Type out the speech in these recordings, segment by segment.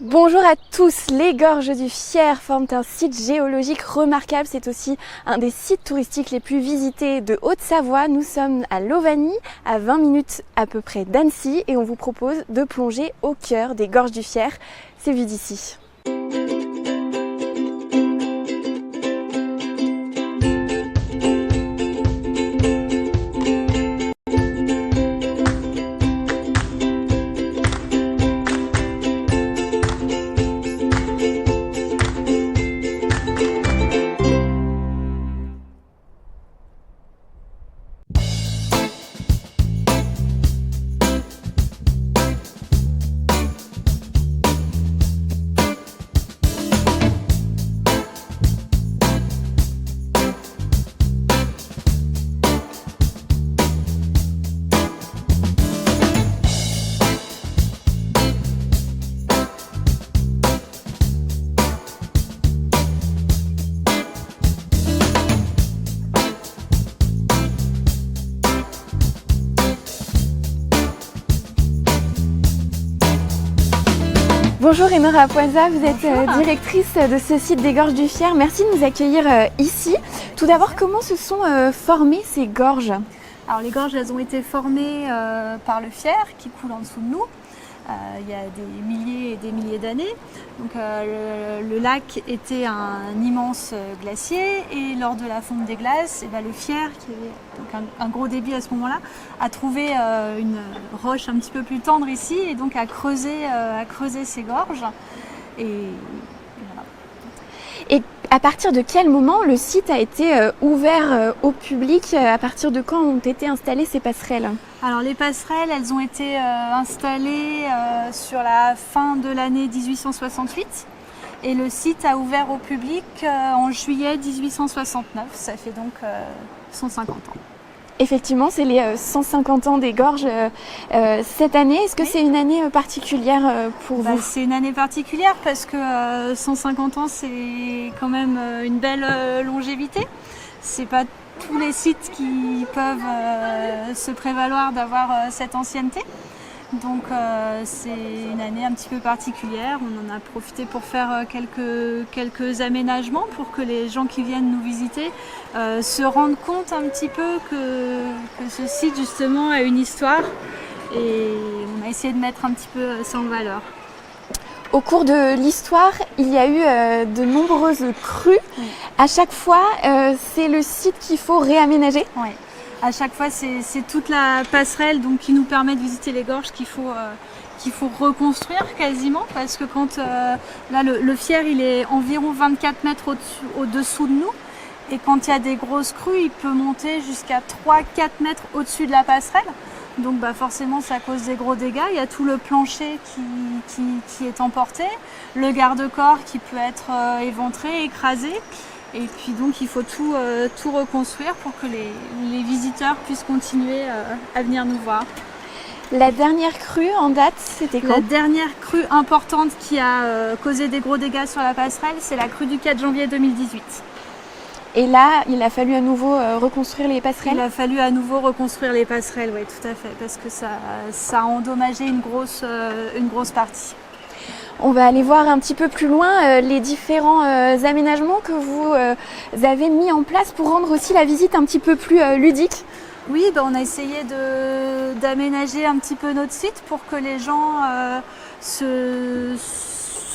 Bonjour à tous, les Gorges du Fier forment un site géologique remarquable, c'est aussi un des sites touristiques les plus visités de Haute-Savoie. Nous sommes à Lovagny, à 20 minutes à peu près d'Annecy et on vous propose de plonger au cœur des Gorges du Fier, c'est vu d'ici. Bonjour Enora Poisa, vous êtes directrice de ce site des Gorges du Fier. Merci de nous accueillir ici. Tout d'abord, comment se sont formées ces gorges? Alors les gorges, elles ont été formées par le Fier qui coule en dessous de nous. Il y a des milliers et des milliers d'années. Donc le lac était un immense glacier et lors de la fonte des glaces, le Fier, qui avait donc un gros débit à ce moment-là, a trouvé une roche un petit peu plus tendre ici et donc a creusé ces gorges. Et voilà. Et à partir de quel moment le site a été ouvert au public? À partir de quand ont été installées ces passerelles? Alors les passerelles, elles ont été installées sur la fin de l'année 1868 et le site a ouvert au public en juillet 1869, ça fait donc 150 ans. Effectivement, c'est les 150 ans des gorges cette année. Est-ce que c'est une année particulière pour vous? C'est une année particulière parce que 150 ans, c'est quand même une belle longévité. C'est pas tous les sites qui peuvent se prévaloir d'avoir cette ancienneté. Donc c'est une année un petit peu particulière. On en a profité pour faire quelques aménagements pour que les gens qui viennent nous visiter se rendent compte un petit peu que ce site justement a une histoire et on a essayé de mettre un petit peu ça en valeur. Au cours de l'histoire, il y a eu de nombreuses crues. Oui. À chaque fois, c'est le site qu'il faut réaménager. Oui. À chaque fois, c'est toute la passerelle donc, qui nous permet de visiter les gorges qu'il faut reconstruire quasiment parce que quand là le Fier il est environ 24 mètres au-dessous de nous et quand il y a des grosses crues, il peut monter jusqu'à 3-4 mètres au-dessus de la passerelle. Donc forcément ça cause des gros dégâts. Il y a tout le plancher qui est emporté, le garde-corps qui peut être éventré, écrasé. Et puis donc il faut tout reconstruire pour que les visiteurs puissent continuer à venir nous voir. La dernière crue en date, c'était quand? La dernière crue importante qui a causé des gros dégâts sur la passerelle, c'est la crue du 4 janvier 2018. Et là, il a fallu à nouveau reconstruire les passerelles? Il a fallu à nouveau reconstruire les passerelles, oui, tout à fait, parce que ça a endommagé une grosse partie. On va aller voir un petit peu plus loin les différents aménagements que vous avez mis en place pour rendre aussi la visite un petit peu plus ludique. Oui, on a essayé d'aménager un petit peu notre site pour que les gens se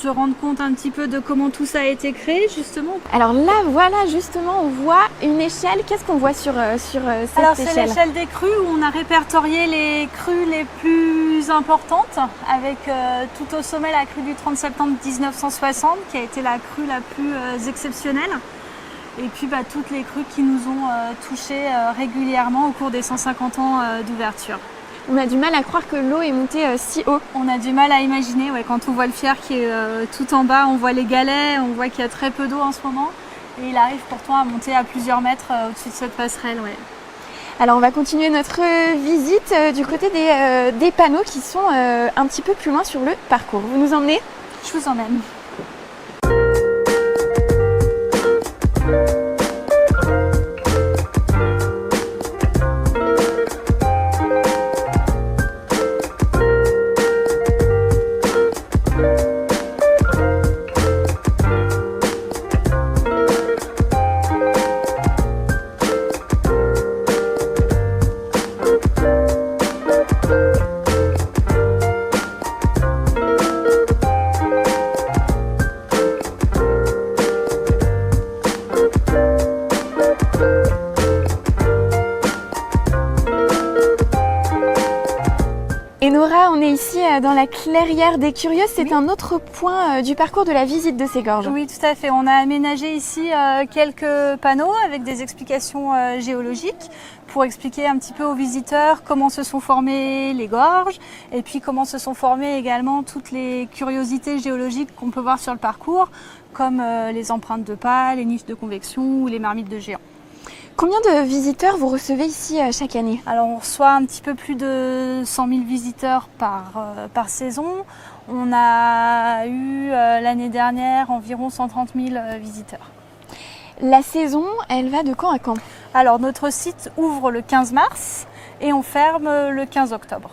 rendent compte un petit peu de comment tout ça a été créé justement. Alors là, voilà, justement, on voit une échelle. Qu'est-ce qu'on voit sur cette échelle? Alors c'est l'échelle des crues où on a répertorié les crues les plus importantes avec tout au sommet la crue du 30 septembre 1960 qui a été la crue la plus exceptionnelle. Et puis toutes les crues qui nous ont touchés régulièrement au cours des 150 ans d'ouverture. On a du mal à croire que l'eau est montée si haut. On a du mal à imaginer, ouais, quand on voit le Fier qui est tout en bas, on voit les galets, on voit qu'il y a très peu d'eau en ce moment. Et il arrive pourtant à monter à plusieurs mètres au-dessus de cette passerelle. Ouais. Alors on va continuer notre visite du côté des panneaux qui sont un petit peu plus loin sur le parcours. Vous nous emmenez? Je vous emmène. dans la clairière des curieux, c'est un autre point du parcours de la visite de ces gorges. Oui, tout à fait. On a aménagé ici quelques panneaux avec des explications géologiques pour expliquer un petit peu aux visiteurs comment se sont formées les gorges et puis comment se sont formées également toutes les curiosités géologiques qu'on peut voir sur le parcours, comme les empreintes de pas, les niches de convection ou les marmites de géants. Combien de visiteurs vous recevez ici chaque année? Alors on reçoit un petit peu plus de 100 000 visiteurs par saison. On a eu l'année dernière environ 130 000 visiteurs. La saison, elle va de quand à quand? Alors notre site ouvre le 15 mars et on ferme le 15 octobre.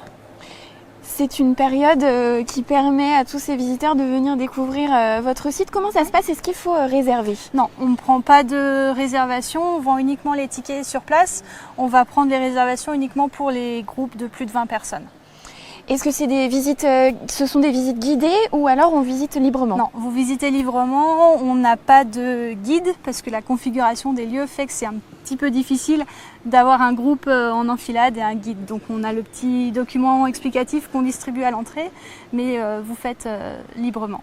C'est une période qui permet à tous ces visiteurs de venir découvrir votre site. Comment ça se passe? Est-ce qu'il faut réserver? Non, on ne prend pas de réservation, on vend uniquement les tickets sur place. On va prendre les réservations uniquement pour les groupes de plus de 20 personnes. Est-ce que c'est des visites, ce sont des visites guidées ou alors on visite librement? Non, vous visitez librement, on n'a pas de guide parce que la configuration des lieux fait que c'est un petit peu difficile d'avoir un groupe en enfilade et un guide. Donc on a le petit document explicatif qu'on distribue à l'entrée, mais vous faites librement.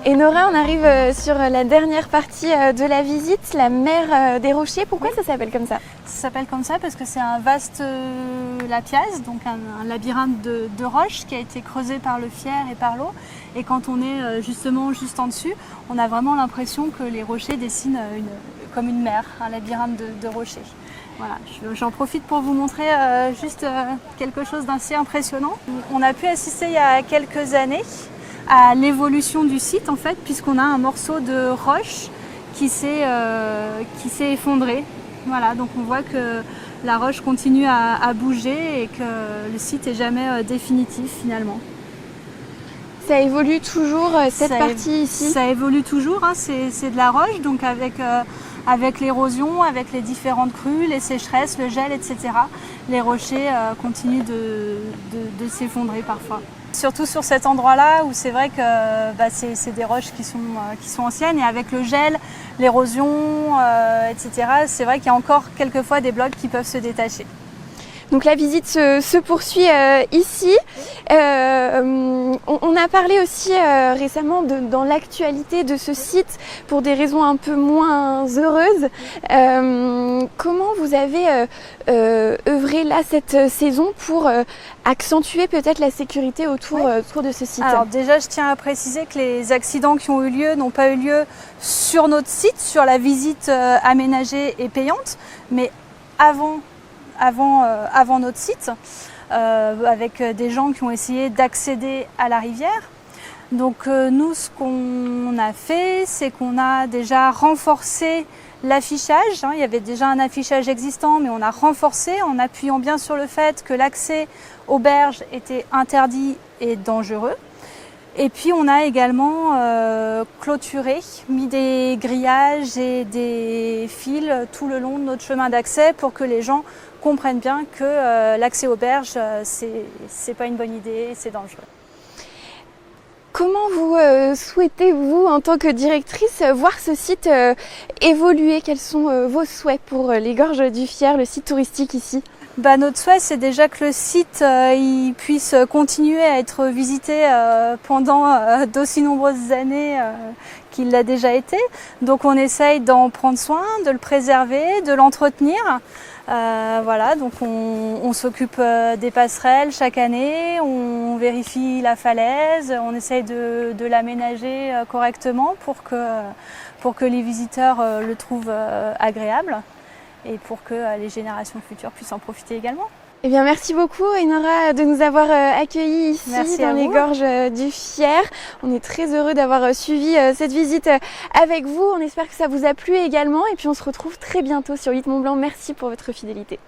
Et Nora, on arrive sur la dernière partie de la visite, la mer des Rochers. Pourquoi ça s'appelle comme ça? Ça s'appelle comme ça parce que c'est un vaste lapiaz, donc un labyrinthe de roches qui a été creusé par le Fier et par l'eau. Et quand on est justement juste en dessus, on a vraiment l'impression que les rochers dessinent comme une mer, un labyrinthe de rochers. Voilà, j'en profite pour vous montrer juste quelque chose d'assez impressionnant. On a pu assister il y a quelques années à l'évolution du site en fait, puisqu'on a un morceau de roche qui s'est effondré. Voilà, donc on voit que la roche continue à bouger et que le site n'est jamais définitif finalement. Ça évolue toujours cette partie ici? Ça évolue toujours, hein, c'est de la roche, donc avec l'érosion, avec les différentes crues, les sécheresses, le gel, etc. Les rochers continuent de s'effondrer parfois. Surtout sur cet endroit-là où c'est vrai que c'est des roches qui sont anciennes et avec le gel, l'érosion, etc. C'est vrai qu'il y a encore quelquefois des blocs qui peuvent se détacher. Donc la visite se poursuit ici. On a parlé aussi récemment dans l'actualité de ce site pour des raisons un peu moins heureuses. Comment vous avez œuvré là cette saison pour accentuer peut-être la sécurité autour de ce site? Alors déjà, je tiens à préciser que les accidents qui ont eu lieu n'ont pas eu lieu sur notre site, sur la visite aménagée et payante, mais avant notre site, avec des gens qui ont essayé d'accéder à la rivière. Donc nous, ce qu'on a fait, c'est qu'on a déjà renforcé l'affichage. Il y avait déjà un affichage existant, mais on a renforcé en appuyant bien sur le fait que l'accès aux berges était interdit et dangereux. Et puis on a également clôturé, mis des grillages et des fils tout le long de notre chemin d'accès pour que les gens comprennent bien que l'accès aux berges, c'est pas une bonne idée, c'est dangereux. Comment vous souhaitez-vous, en tant que directrice, voir ce site évoluer? Quels sont vos souhaits pour les Gorges du Fier, le site touristique ici? Notre souhait, c'est déjà que le site il puisse continuer à être visité pendant d'aussi nombreuses années qu'il l'a déjà été. Donc on essaye d'en prendre soin, de le préserver, de l'entretenir. Voilà, donc on s'occupe des passerelles chaque année, on vérifie la falaise, on essaye de l'aménager correctement pour que les visiteurs le trouvent agréable et pour que les générations futures puissent en profiter également. Eh bien, merci beaucoup, Enora, de nous avoir accueillis ici dans les Gorges du Fier. On est très heureux d'avoir suivi cette visite avec vous. On espère que ça vous a plu également. Et puis, on se retrouve très bientôt sur 8 Mont Blanc. Merci pour votre fidélité.